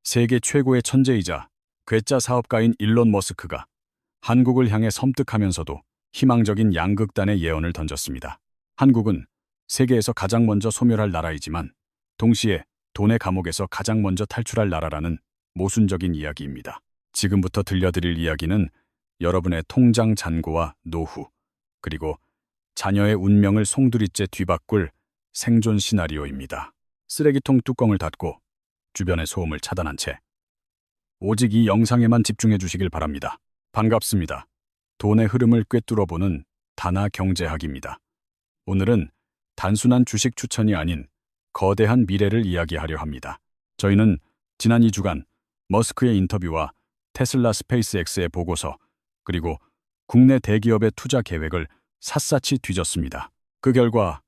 세계 최고의 천재이자 괴짜 사업가인 일론 머스크가 한국을 향해 섬뜩하면서도 희망적인 양극단의 예언을 던졌습니다. 한국은 세계에서 가장 먼저 소멸할 나라이지만 동시에 돈의 감옥에서 가장 먼저 탈출할 나라라는 모순적인 이야기입니다. 지금부터 들려드릴 이야기는 여러분의 통장 잔고와 노후, 그리고 자녀의 운명을 송두리째 뒤바꿀 생존 시나리오입니다. 쓰레기통 뚜껑을 닫고 주변의 소음을 차단한 채 오직 이 영상에만 집중해 주시길 바랍니다. 반갑습니다. 돈의 흐름을 꿰뚫어보는 다나 경제학입니다. 오늘은 단순한 주식 추천이 아닌 거대한 미래를 이야기하려 합니다. 저희는 지난 2주간 머스크의 인터뷰와 테슬라 스페이스X의 보고서, 그리고 국내 대기업의 투자 계획을 샅샅이 뒤졌습니다. 그 결과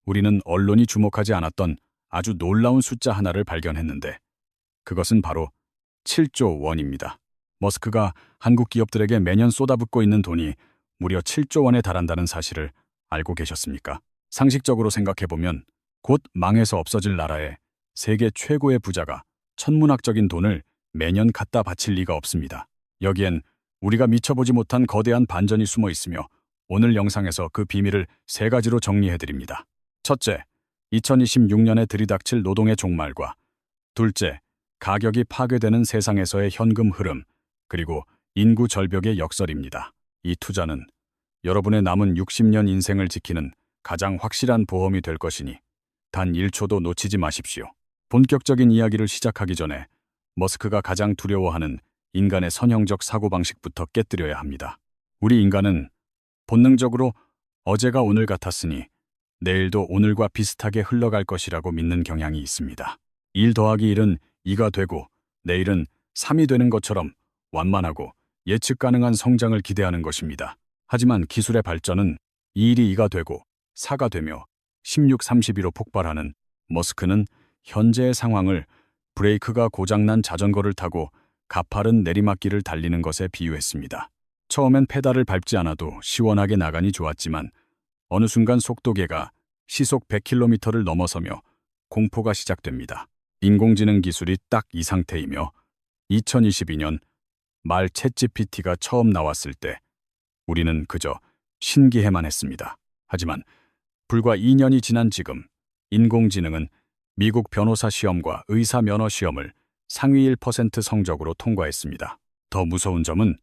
우리는 언론이 주목하지 않았던 아주 놀라운 숫자 하나를 발견했는데, 그것은 바로 7조 원입니다. 머스크가 한국 기업들에게 매년 쏟아붓고 있는 돈이 무려 7조 원에 달한다는 사실을 알고 계셨습니까? 상식적으로 생각해보면 곧 망해서 없어질 나라에 세계 최고의 부자가 천문학적인 돈을 매년 갖다 바칠 리가 없습니다. 여기엔 우리가 미쳐보지 못한 거대한 반전이 숨어 있으며 오늘 영상에서 그 비밀을 3가지로 정리해드립니다. 첫째, 2026년에 들이닥칠 노동의 종말과, 둘째, 가격이 파괴되는 세상에서의 현금 흐름, 그리고 인구 절벽의 역설입니다. 이 투자는 여러분의 남은 60년 인생을 지키는 가장 확실한 보험이 될 것이니 단 1초도 놓치지 마십시오. 본격적인 이야기를 시작하기 전에 머스크가 가장 두려워하는 인간의 선형적 사고방식부터 깨뜨려야 합니다. 우리 인간은 본능적으로 어제가 오늘 같았으니 내일도 오늘과 비슷하게 흘러갈 것이라고 믿는 경향이 있습니다. 1 더하기 1은 2가 되고 내일은 3이 되는 것처럼 완만하고 예측 가능한 성장을 기대하는 것입니다. 하지만 기술의 발전은 2일이 2가 되고 4가 되며 16, 32로 폭발하는 머스크는 현재의 상황을 브레이크가 고장난 자전거를 타고 가파른 내리막길을 달리는 것에 비유했습니다. 처음엔 페달을 밟지 않아도 시원하게 나가니 좋았지만 어느 순간 속도계가 시속 100km를 넘어서며 공포가 시작됩니다. 인공지능 기술이 딱 이 상태이며 2022년 말 챗GPT가 처음 나왔을 때 우리는 그저 신기해만 했습니다. 하지만 불과 2년이 지난 지금 인공지능은 미국 변호사 시험과 의사 면허 시험을 상위 1% 성적으로 통과했습니다. 더 무서운 점은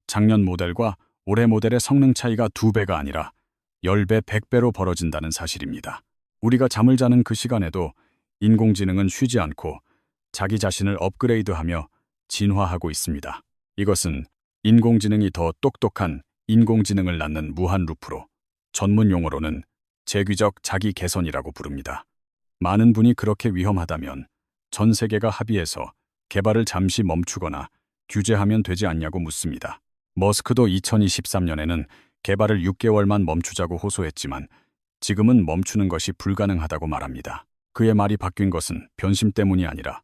작년 모델과 올해 모델의 성능 차이가 2배가 아니라 10배, 100배로 벌어진다는 사실입니다. 우리가 잠을 자는 그 시간에도 인공지능은 쉬지 않고 자기 자신을 업그레이드하며 진화하고 있습니다. 이것은 인공지능이 더 똑똑한 인공지능을 낳는 무한 루프로, 전문 용어로는 재귀적 자기 개선이라고 부릅니다. 많은 분이 그렇게 위험하다면 전 세계가 합의해서 개발을 잠시 멈추거나 규제하면 되지 않냐고 묻습니다. 머스크도 2023년에는 개발을 6개월만 멈추자고 호소했지만 지금은 멈추는 것이 불가능하다고 말합니다. 그의 말이 바뀐 것은 변심 때문이 아니라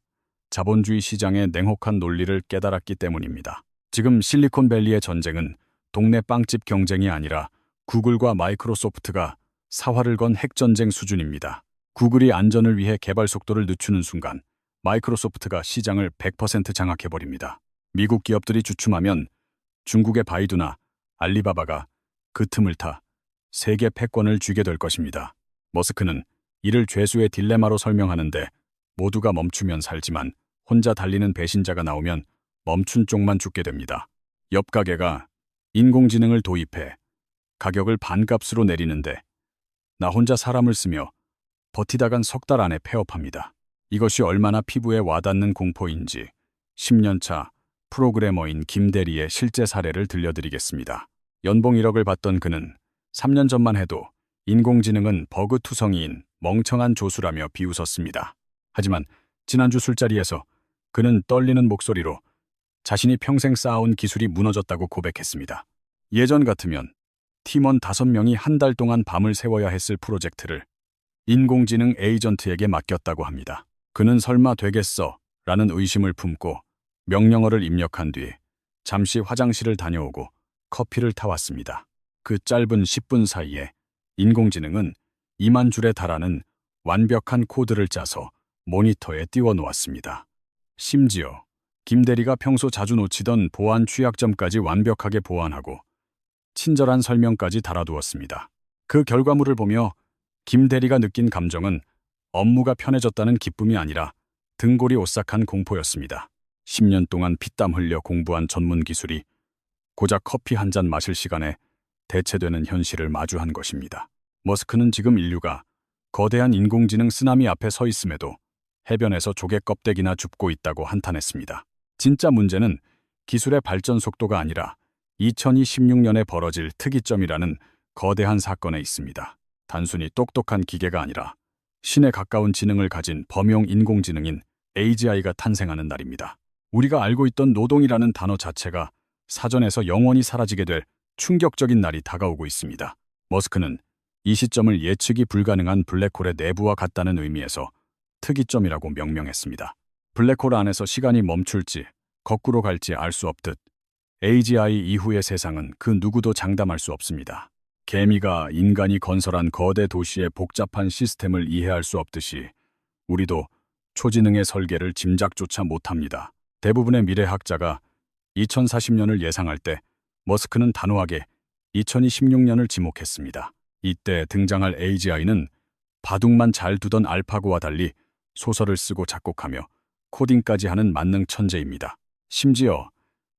자본주의 시장의 냉혹한 논리를 깨달았기 때문입니다. 지금 실리콘밸리의 전쟁은 동네 빵집 경쟁이 아니라 구글과 마이크로소프트가 사활을 건 핵전쟁 수준입니다. 구글이 안전을 위해 개발 속도를 늦추는 순간 마이크로소프트가 시장을 100% 장악해버립니다. 미국 기업들이 주춤하면 중국의 바이두나 알리바바가 그 틈을 타 세계 패권을 쥐게 될 것입니다. 머스크는 이를 죄수의 딜레마로 설명하는데 모두가 멈추면 살지만 혼자 달리는 배신자가 나오면 멈춘 쪽만 죽게 됩니다. 옆 가게가 인공지능을 도입해 가격을 반값으로 내리는데 나 혼자 사람을 쓰며 버티다간 3달 안에 폐업합니다. 이것이 얼마나 피부에 와닿는 공포인지 10년차 프로그래머인 김 대리의 실제 사례를 들려드리겠습니다. 연봉 1억을 받던 그는 3년 전만 해도 인공지능은 버그투성이인 멍청한 조수라며 비웃었습니다. 하지만 지난주 술자리에서 그는 떨리는 목소리로 자신이 평생 쌓아온 기술이 무너졌다고 고백했습니다. 예전 같으면 팀원 5명이 한 달 동안 밤을 새워야 했을 프로젝트를 인공지능 에이전트에게 맡겼다고 합니다. 그는 설마 되겠어? 라는 의심을 품고 명령어를 입력한 뒤 잠시 화장실을 다녀오고 커피를 타왔습니다. 그 짧은 10분 사이에 인공지능은 2만 줄에 달하는 완벽한 코드를 짜서 모니터에 띄워 놓았습니다. 심지어 김 대리가 평소 자주 놓치던 보안 취약점까지 완벽하게 보완하고 친절한 설명까지 달아두었습니다. 그 결과물을 보며 김 대리가 느낀 감정은 업무가 편해졌다는 기쁨이 아니라 등골이 오싹한 공포였습니다. 10년 동안 피땀 흘려 공부한 전문 기술이 고작 커피 한 잔 마실 시간에 대체되는 현실을 마주한 것입니다. 머스크는 지금 인류가 거대한 인공지능 쓰나미 앞에 서 있음에도 해변에서 조개 껍데기나 줍고 있다고 한탄했습니다. 진짜 문제는 기술의 발전 속도가 아니라 2016년에 벌어질 특이점이라는 거대한 사건에 있습니다. 단순히 똑똑한 기계가 아니라 신에 가까운 지능을 가진 범용 인공지능인 AGI가 탄생하는 날입니다. 우리가 알고 있던 노동이라는 단어 자체가 사전에서 영원히 사라지게 될 충격적인 날이 다가오고 있습니다. 머스크는 이 시점을 예측이 불가능한 블랙홀의 내부와 같다는 의미에서 특이점이라고 명명했습니다. 블랙홀 안에서 시간이 멈출지 거꾸로 갈지 알 수 없듯 AGI 이후의 세상은 그 누구도 장담할 수 없습니다. 개미가 인간이 건설한 거대 도시의 복잡한 시스템을 이해할 수 없듯이 우리도 초지능의 설계를 짐작조차 못합니다. 대부분의 미래학자가 2040년을 예상할 때 머스크는 단호하게 2026년을 지목했습니다. 이때 등장할 AGI는 바둑만 잘 두던 알파고와 달리 소설을 쓰고 작곡하며 코딩까지 하는 만능 천재입니다. 심지어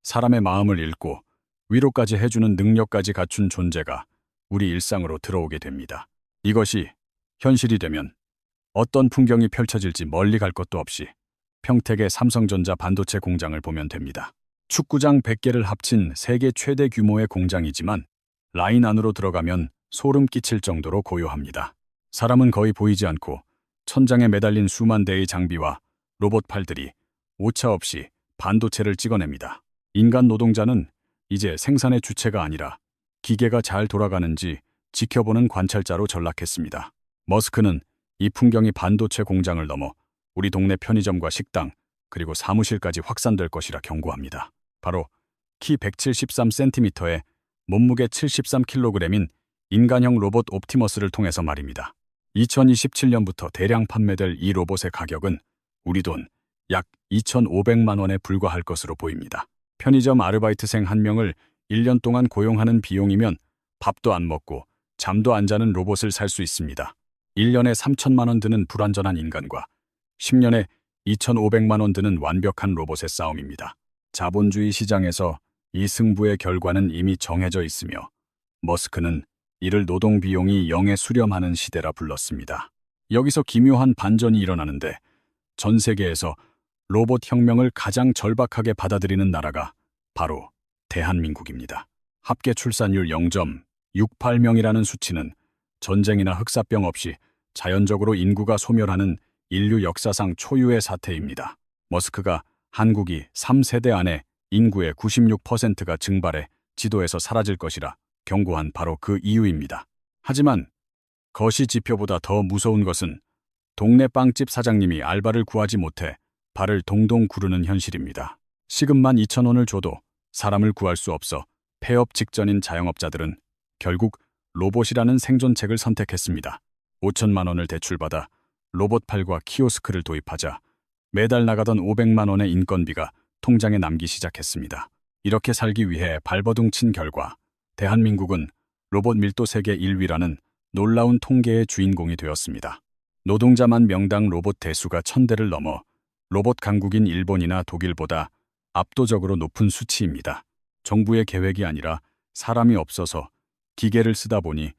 사람의 마음을 읽고 위로까지 해주는 능력까지 갖춘 존재가 우리 일상으로 들어오게 됩니다. 이것이 현실이 되면 어떤 풍경이 펼쳐질지 멀리 갈 것도 없이 평택의 삼성전자 반도체 공장을 보면 됩니다. 축구장 100개를 합친 세계 최대 규모의 공장이지만 라인 안으로 들어가면 소름 끼칠 정도로 고요합니다. 사람은 거의 보이지 않고 천장에 매달린 수만 대의 장비와 로봇 팔들이 오차없이 반도체를 찍어냅니다. 인간 노동자는 이제 생산의 주체가 아니라 기계가 잘 돌아가는지 지켜보는 관찰자로 전락했습니다. 머스크는 이 풍경이 반도체 공장을 넘어 우리 동네 편의점과 식당 그리고 사무실까지 확산될 것이라 경고합니다. 바로 키 173cm에 몸무게 73kg인 인간형 로봇 옵티머스를 통해서 말입니다. 2027년부터 대량 판매될 이 로봇의 가격은 우리 돈 약 2,500만 원에 불과할 것으로 보입니다. 편의점 아르바이트생 한 명을 1년 동안 고용하는 비용이면 밥도 안 먹고 잠도 안 자는 로봇을 살 수 있습니다. 1년에 3천만 원 드는 불완전한 인간과 10년에 2,500만 원 드는 완벽한 로봇의 싸움입니다. 자본주의 시장에서 이 승부의 결과는 이미 정해져 있으며 머스크는 이를 노동 비용이 0에 수렴하는 시대라 불렀습니다. 여기서 기묘한 반전이 일어나는데 전 세계에서 로봇 혁명을 가장 절박하게 받아들이는 나라가 바로 대한민국입니다. 합계 출산율 0.68명이라는 수치는 전쟁이나 흑사병 없이 자연적으로 인구가 소멸하는 인류 역사상 초유의 사태입니다. 머스크가 한국이 3세대 안에 인구의 96%가 증발해 지도에서 사라질 것이라 경고한 바로 그 이유입니다. 하지만 거시 지표보다 더 무서운 것은 동네 빵집 사장님이 알바를 구하지 못해 발을 동동 구르는 현실입니다. 시급만 2,000원을 줘도 사람을 구할 수 없어 폐업 직전인 자영업자들은 결국 로봇이라는 생존책을 선택했습니다. 5천만 원을 대출받아 로봇팔과 키오스크를 도입하자 매달 나가던 500만 원의 인건비가 통장에 남기 시작했습니다. 이렇게 살기 위해 발버둥 친 결과 대한민국은 로봇 밀도 세계 1위라는 놀라운 통계의 주인공이 되었습니다. 노동자만 명당 로봇 대수가 1,000대를 넘어 로봇 강국인 일본이나 독일보다 압도적으로 높은 수치입니다. 정부의 계획이 아니라 사람이 없어서 기계를 쓰다 보니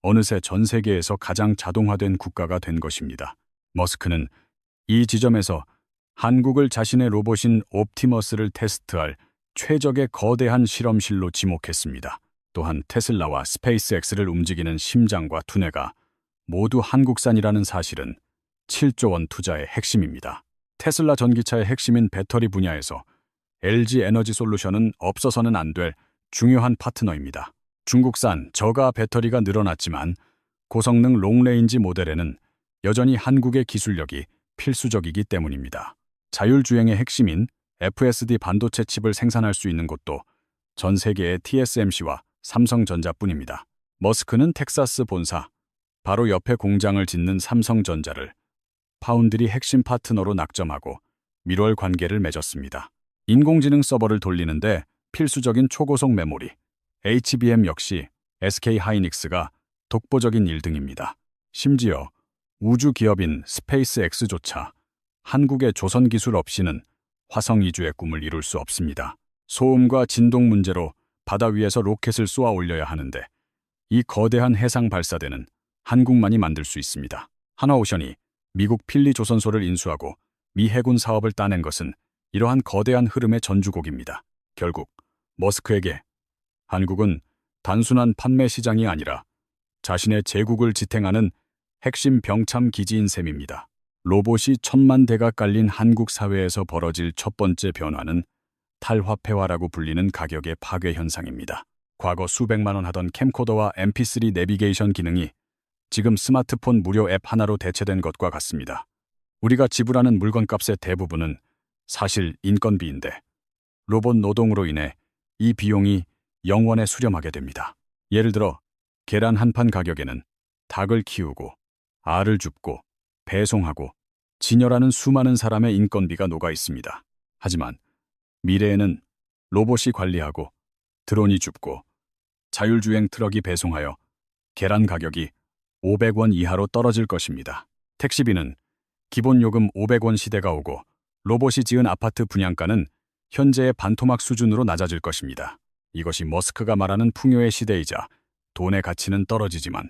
어느새 전 세계에서 가장 자동화된 국가가 된 것입니다. 머스크는 이 지점에서 한국을 자신의 로봇인 옵티머스를 테스트할 최적의 거대한 실험실로 지목했습니다. 또한 테슬라와 스페이스X를 움직이는 심장과 두뇌가 모두 한국산이라는 사실은 7조 원 투자의 핵심입니다. 테슬라 전기차의 핵심인 배터리 분야에서 LG 에너지 솔루션은 없어서는 안 될 중요한 파트너입니다. 중국산 저가 배터리가 늘어났지만 고성능 롱레인지 모델에는 여전히 한국의 기술력이 필수적이기 때문입니다. 자율주행의 핵심인 FSD 반도체 칩을 생산할 수 있는 곳도 전 세계의 TSMC와 삼성전자뿐입니다. 머스크는 텍사스 본사, 바로 옆에 공장을 짓는 삼성전자를 파운드리 핵심 파트너로 낙점하고 밀월 관계를 맺었습니다. 인공지능 서버를 돌리는데 필수적인 초고속 메모리, HBM 역시 SK 하이닉스가 독보적인 1등입니다. 심지어 우주 기업인 스페이스X조차 한국의 조선 기술 없이는 화성 이주의 꿈을 이룰 수 없습니다. 소음과 진동 문제로 바다 위에서 로켓을 쏘아 올려야 하는데 이 거대한 해상 발사대는 한국만이 만들 수 있습니다. 한화오션이 미국 필리 조선소를 인수하고 미 해군 사업을 따낸 것은 이러한 거대한 흐름의 전주곡입니다. 결국 머스크에게 한국은 단순한 판매 시장이 아니라 자신의 제국을 지탱하는 핵심 병참 기지인 셈입니다. 로봇이 1000만 대가 깔린 한국 사회에서 벌어질 첫 번째 변화는 탈화폐화라고 불리는 가격의 파괴 현상입니다. 과거 수백만 원 하던 캠코더와 MP3 내비게이션 기능이 지금 스마트폰 무료 앱 하나로 대체된 것과 같습니다. 우리가 지불하는 물건값의 대부분은 사실 인건비인데 로봇 노동으로 인해 이 비용이 영원에 수렴하게 됩니다. 예를 들어 계란 한 판 가격에는 닭을 키우고 알을 줍고 배송하고 진열하는 수많은 사람의 인건비가 녹아 있습니다. 하지만 미래에는 로봇이 관리하고 드론이 줍고 자율주행 트럭이 배송하여 계란 가격이 500원 이하로 떨어질 것입니다. 택시비는 기본 요금 500원 시대가 오고 로봇이 지은 아파트 분양가는 현재의 반토막 수준으로 낮아질 것입니다. 이것이 머스크가 말하는 풍요의 시대이자 돈의 가치는 떨어지지만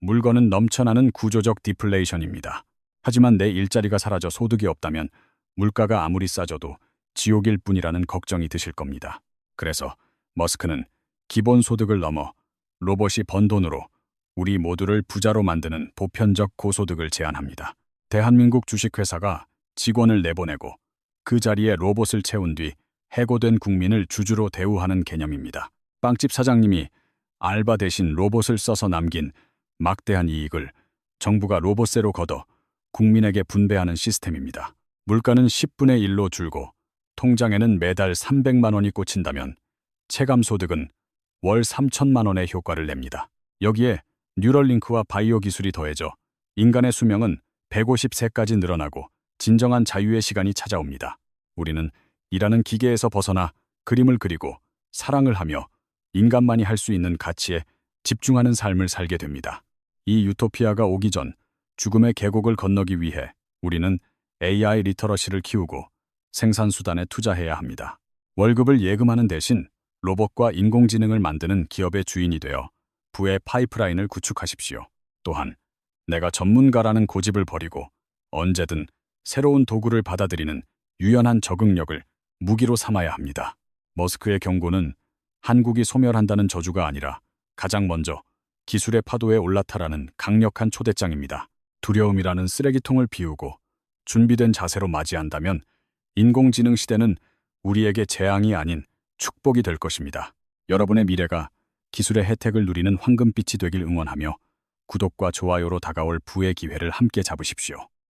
물건은 넘쳐나는 구조적 디플레이션입니다. 하지만 내 일자리가 사라져 소득이 없다면 물가가 아무리 싸져도 지옥일 뿐이라는 걱정이 드실 겁니다. 그래서 머스크는 기본 소득을 넘어 로봇이 번 돈으로 우리 모두를 부자로 만드는 보편적 고소득을 제안합니다. 대한민국 주식회사가 직원을 내보내고 그 자리에 로봇을 채운 뒤 해고된 국민을 주주로 대우하는 개념입니다. 빵집 사장님이 알바 대신 로봇을 써서 남긴 막대한 이익을 정부가 로봇세로 걷어 국민에게 분배하는 시스템입니다. 물가는 10분의 1로 줄고 통장에는 매달 300만 원이 꽂힌다면 체감소득은 월 3천만 원의 효과를 냅니다. 여기에 뉴럴링크와 바이오 기술이 더해져 인간의 수명은 150세까지 늘어나고 진정한 자유의 시간이 찾아옵니다. 우리는 일하는 기계에서 벗어나 그림을 그리고 사랑을 하며 인간만이 할 수 있는 가치에 집중하는 삶을 살게 됩니다. 이 유토피아가 오기 전 죽음의 계곡을 건너기 위해 우리는 AI 리터러시를 키우고 생산수단에 투자해야 합니다. 월급을 예금하는 대신 로봇과 인공지능을 만드는 기업의 주인이 되어 부의 파이프라인을 구축하십시오. 또한 내가 전문가라는 고집을 버리고 언제든 새로운 도구를 받아들이는 유연한 적응력을 무기로 삼아야 합니다. 머스크의 경고는 한국이 소멸한다는 저주가 아니라 가장 먼저 기술의 파도에 올라타라는 강력한 초대장입니다. 두려움이라는 쓰레기통을 비우고 준비된 자세로 맞이한다면 인공지능 시대는 우리에게 재앙이 아닌 축복이 될 것입니다. 여러분의 미래가 기술의 혜택을 누리는 황금빛이 되길 응원하며 구독과 좋아요로 다가올 부의 기회를 함께 잡으십시오.